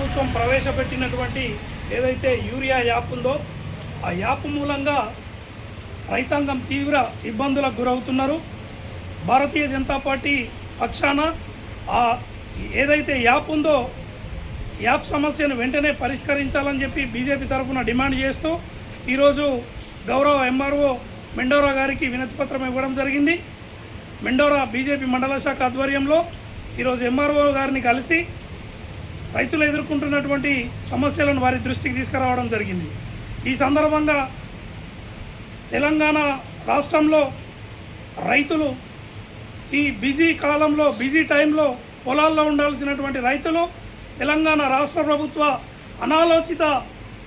ప్రభుత్వం ప్రవేశపెట్టినటువంటి ఏదైతే యూరియా యాప్ ఉందో ఆ యాప్ మూలంగా రైతాంగం తీవ్ర ఇబ్బందులకు గురవుతున్నారు. భారతీయ జనతా పార్టీ పక్షాన ఆ ఏదైతే యాప్ ఉందో యాప్ సమస్యను వెంటనే పరిష్కరించాలని చెప్పి బీజేపీ తరఫున డిమాండ్ చేస్తూ ఈరోజు గౌరవ ఎంఆర్ఓ మెండోరా గారికి వినతిపత్రం ఇవ్వడం జరిగింది. మెండోరా బీజేపీ మండల శాఖ ఆధ్వర్యంలో ఈరోజు ఎంఆర్ఓ గారిని కలిసి రైతులు ఎదుర్కొంటున్నటువంటి సమస్యలను వారి దృష్టికి తీసుకురావడం జరిగింది. ఈ సందర్భంగా తెలంగాణ రాష్ట్రంలో రైతులు ఈ బిజీ కాలంలో బిజీ టైంలో పొలాల్లో ఉండాల్సినటువంటి రైతులు తెలంగాణ రాష్ట్ర ప్రభుత్వ అనాలోచిత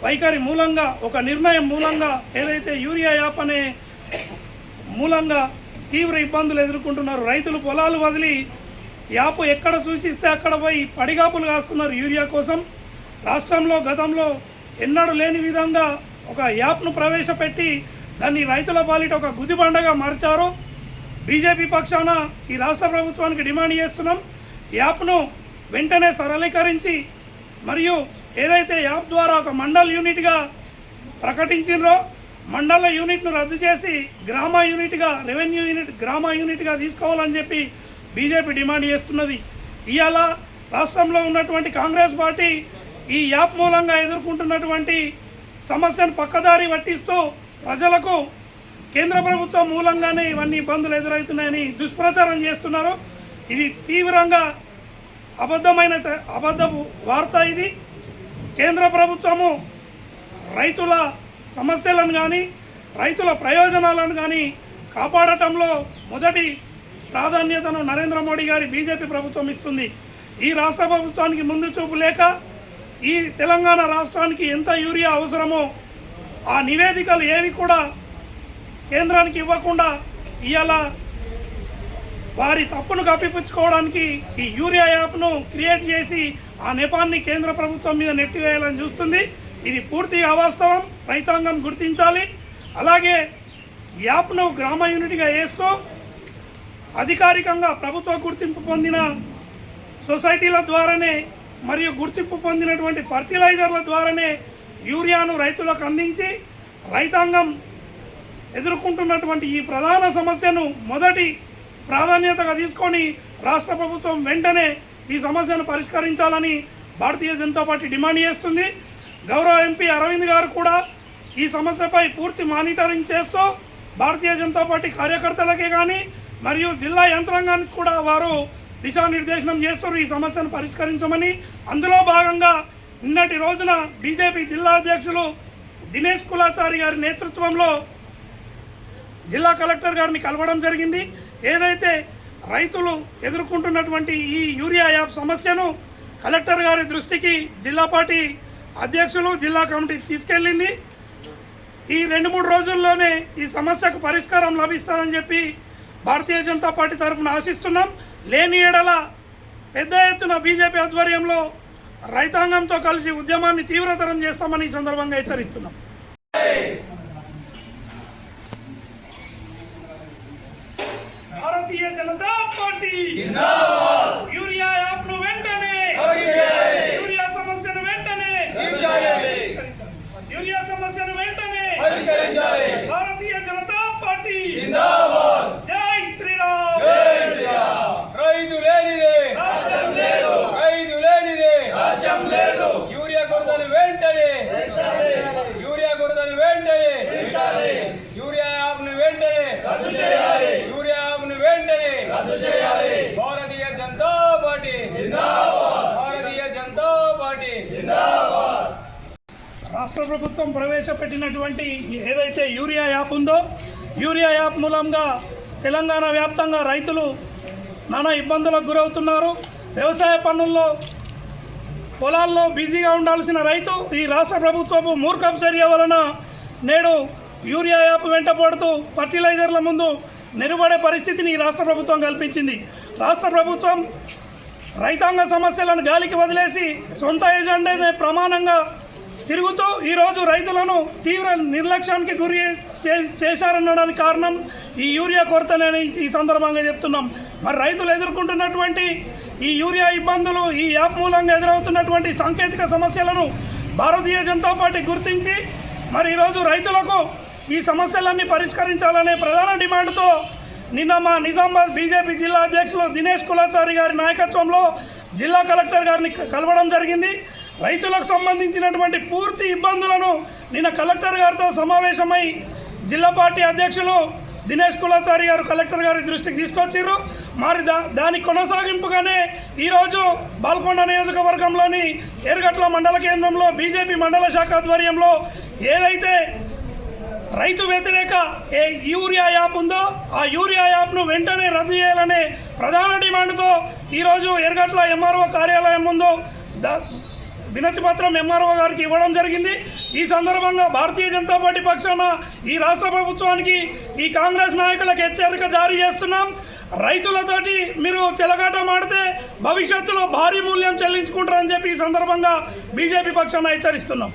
వైఖరి మూలంగా ఒక నిర్ణయం మూలంగా ఏదైతే యూరియా యాప్ అనే మూలంగా తీవ్ర ఇబ్బందులు ఎదుర్కొంటున్నారు. రైతులు పొలాలు వదిలి యాప్ ఎక్కడ సూచిస్తే అక్కడ పోయి పడిగాపులు కాస్తున్నారు యూరియా కోసం. రాష్ట్రంలో గతంలో ఎన్నడూ లేని విధంగా ఒక యాప్ను ప్రవేశపెట్టి దాన్ని రైతుల పాలిట ఒక గుదిబండగా మార్చారు. బీజేపీ పక్షాన ఈ రాష్ట్ర ప్రభుత్వానికి డిమాండ్ చేస్తున్నాం, యాప్ను వెంటనే సరళీకరించి మరియు ఏదైతే యాప్ ద్వారా ఒక మండల్ యూనిట్గా ప్రకటించినరో మండల యూనిట్ను రద్దు చేసి గ్రామ యూనిట్గా రెవెన్యూ యూనిట్ గ్రామ యూనిట్గా తీసుకోవాలని చెప్పి బీజేపీ డిమాండ్ చేస్తున్నది. ఇవాళ రాష్ట్రంలో ఉన్నటువంటి కాంగ్రెస్ పార్టీ ఈ యాప్ మూలంగా ఎదుర్కొంటున్నటువంటి సమస్యను పక్కదారి పట్టిస్తూ ప్రజలకు కేంద్ర ప్రభుత్వం మూలంగానే ఇవన్నీ ఇబ్బందులు ఎదురవుతున్నాయని దుష్ప్రచారం చేస్తున్నారు. ఇది తీవ్రంగా అబద్ధపు వార్త. ఇది కేంద్ర ప్రభుత్వము రైతుల సమస్యలను కానీ రైతుల ప్రయోజనాలను కానీ కాపాడటంలో మొదటి ప్రాధాన్యతను నరేంద్ర మోడీ గారి బీజేపీ ప్రభుత్వం ఇస్తుంది. ఈ రాష్ట్ర ప్రభుత్వానికి ముందు చూపు లేక ఈ తెలంగాణ రాష్ట్రానికి ఎంత యూరియా అవసరమో ఆ నివేదికలు ఏవి కూడా కేంద్రానికి ఇవ్వకుండా ఇవాళ వారి తప్పును కప్పిపుచ్చుకోవడానికి ఈ యూరియా యాప్ను క్రియేట్ చేసి ఆ నెపాన్ని కేంద్ర ప్రభుత్వం మీద నెట్టివేయాలని చూస్తుంది. ఇది పూర్తిగా అవాస్తవం, రైతాంగం గుర్తించాలి. అలాగే యాప్ను గ్రామ యూనిట్గా వేస్తూ అధికారికంగా ప్రభుత్వ గుర్తింపు పొందిన సొసైటీల ద్వారానే మరియు గుర్తింపు పొందినటువంటి ఫర్టిలైజర్ల ద్వారానే యూరియాను రైతులకు అందించి రైతాంగం ఎదుర్కొంటున్నటువంటి ఈ ప్రధాన సమస్యను మొదటి ప్రాధాన్యతగా తీసుకొని రాష్ట్ర ప్రభుత్వం వెంటనే ఈ సమస్యను పరిష్కరించాలని భారతీయ జనతా పార్టీ డిమాండ్ చేస్తుంది. గౌరవ ఎంపీ అరవింద్ గారు కూడా ఈ సమస్యపై పూర్తి మానిటరింగ్ చేస్తూ భారతీయ జనతా పార్టీ కార్యకర్తలకే కానీ మరియు జిల్లా యంత్రాంగానికి కూడా వారు దిశానిర్దేశనం చేస్తారు ఈ సమస్యను పరిష్కరించమని. అందులో భాగంగా నిన్నటి రోజున బీజేపీ జిల్లా అధ్యక్షులు దినేష్ కులాచారి గారి నేతృత్వంలో జిల్లా కలెక్టర్ గారిని కలవడం జరిగింది. ఏదైతే రైతులు ఎదుర్కొంటున్నటువంటి ఈ యూరియా యాప్ సమస్యను కలెక్టర్ గారి దృష్టికి జిల్లా పార్టీ అధ్యక్షులు జిల్లా కమిటీ తీసుకెళ్ళింది. ఈ 2-3 రోజుల్లోనే ఈ సమస్యకు పరిష్కారం లభిస్తుందని చెప్పి భారతీయ జనతా పార్టీ తరఫున ఆశిస్తున్నాం. లేని ఎడల పెద్ద ఎత్తున బీజేపీ ఆధ్వర్యంలో రైతాంగంతో కలిసి ఉద్యమాన్ని తీవ్రతరం చేస్తామని ఈ సందర్భంగా హెచ్చరిస్తున్నాం. భారతీయ జనతా పార్టీ యూరియా యాప్ను వెంటనే యూరియా సమస్యను వెంటనే భారతీయ జనతా పార్టీ జై శ్రీరామ్. రైతు లేనిదే రాజ్యం లేదు. యూరియా కొరతను వెంటనే యూరియా యాప్ను వెంటనే యూరియా యాప్ను వెంటనే భారతీయ జనతా పార్టీ రాష్ట్ర ప్రభుత్వం ప్రవేశపెట్టినటువంటి ఏదైతే యూరియా యాప్ ఉందో యూరియా యాప్ మూలంగా తెలంగాణ వ్యాప్తంగా రైతులు నానా ఇబ్బందులకు గురవుతున్నారు. వ్యవసాయ పనుల్లో పొలాల్లో బిజీగా ఉండాల్సిన రైతు ఈ రాష్ట్ర ప్రభుత్వపు మూర్ఖపు చర్య వలన నేడు యూరియా యాప్ వెంట పడుతూ ఫర్టిలైజర్ల ముందు నిలబడే పరిస్థితిని ఈ రాష్ట్ర ప్రభుత్వం కల్పించింది. రాష్ట్ర ప్రభుత్వం రైతాంగ సమస్యలను గాలికి వదిలేసి సొంత ఎజెండానే ప్రమాణంగా తిరుగుతూ ఈరోజు రైతులను తీవ్ర నిర్లక్ష్యానికి గురి చేశారనడానికి కారణం ఈ యూరియా కొరతనని ఈ సందర్భంగా చెప్తున్నాం. మరి రైతులు ఎదుర్కొంటున్నటువంటి ఈ యూరియా ఇబ్బందులు, ఈ యాప్ మూలంగా ఎదురవుతున్నటువంటి సాంకేతిక సమస్యలను భారతీయ జనతా పార్టీ గుర్తించి మరి ఈరోజు రైతులకు ఈ సమస్యలన్నీ పరిష్కరించాలనే ప్రధాన డిమాండ్తో నిన్న మా నిజామాబాద్ బీజేపీ జిల్లా అధ్యక్షులు దినేష్ కులాచారి గారి నాయకత్వంలో జిల్లా కలెక్టర్ గారిని కలవడం జరిగింది. రైతులకు సంబంధించినటువంటి పూర్తి ఇబ్బందులను నిన్న కలెక్టర్ గారితో సమావేశమై జిల్లా పార్టీ అధ్యక్షులు దినేష్ కులాచారి గారు కలెక్టర్ గారి దృష్టికి తీసుకొచ్చారు. మరి దాని కొనసాగింపుగానే ఈరోజు బాల్కొండ నియోజకవర్గంలోని ఎర్గట్ల మండల కేంద్రంలో బీజేపీ మండల శాఖ ఆధ్వర్యంలో ఏదైతే రైతు వ్యతిరేక యూరియా యాప్ ఉందో ఆ యూరియా యాప్ను వెంటనే రద్దు చేయాలనే ప్రధాన డిమాండ్తో ఈరోజు ఎర్గట్ల ఎంఆర్ఓ కార్యాలయం ముందు వినతి పత్రం ఎంఆర్ఓ గారికి ఇవ్వడం జరిగింది. ఈ సందర్భంగా భారతీయ జనతా పార్టీ పక్షాన ఈ రాష్ట్ర ప్రభుత్వానికి, ఈ కాంగ్రెస్ నాయకులకు హెచ్చరిక జారీ చేస్తున్నాం. రైతులతోటి మీరు చెలగాటం ఆడితే భవిష్యత్తులో భారీ మూల్యం చెల్లించుకుంటారని చెప్పి ఈ సందర్భంగా బీజేపీ పక్షాన హెచ్చరిస్తున్నాం.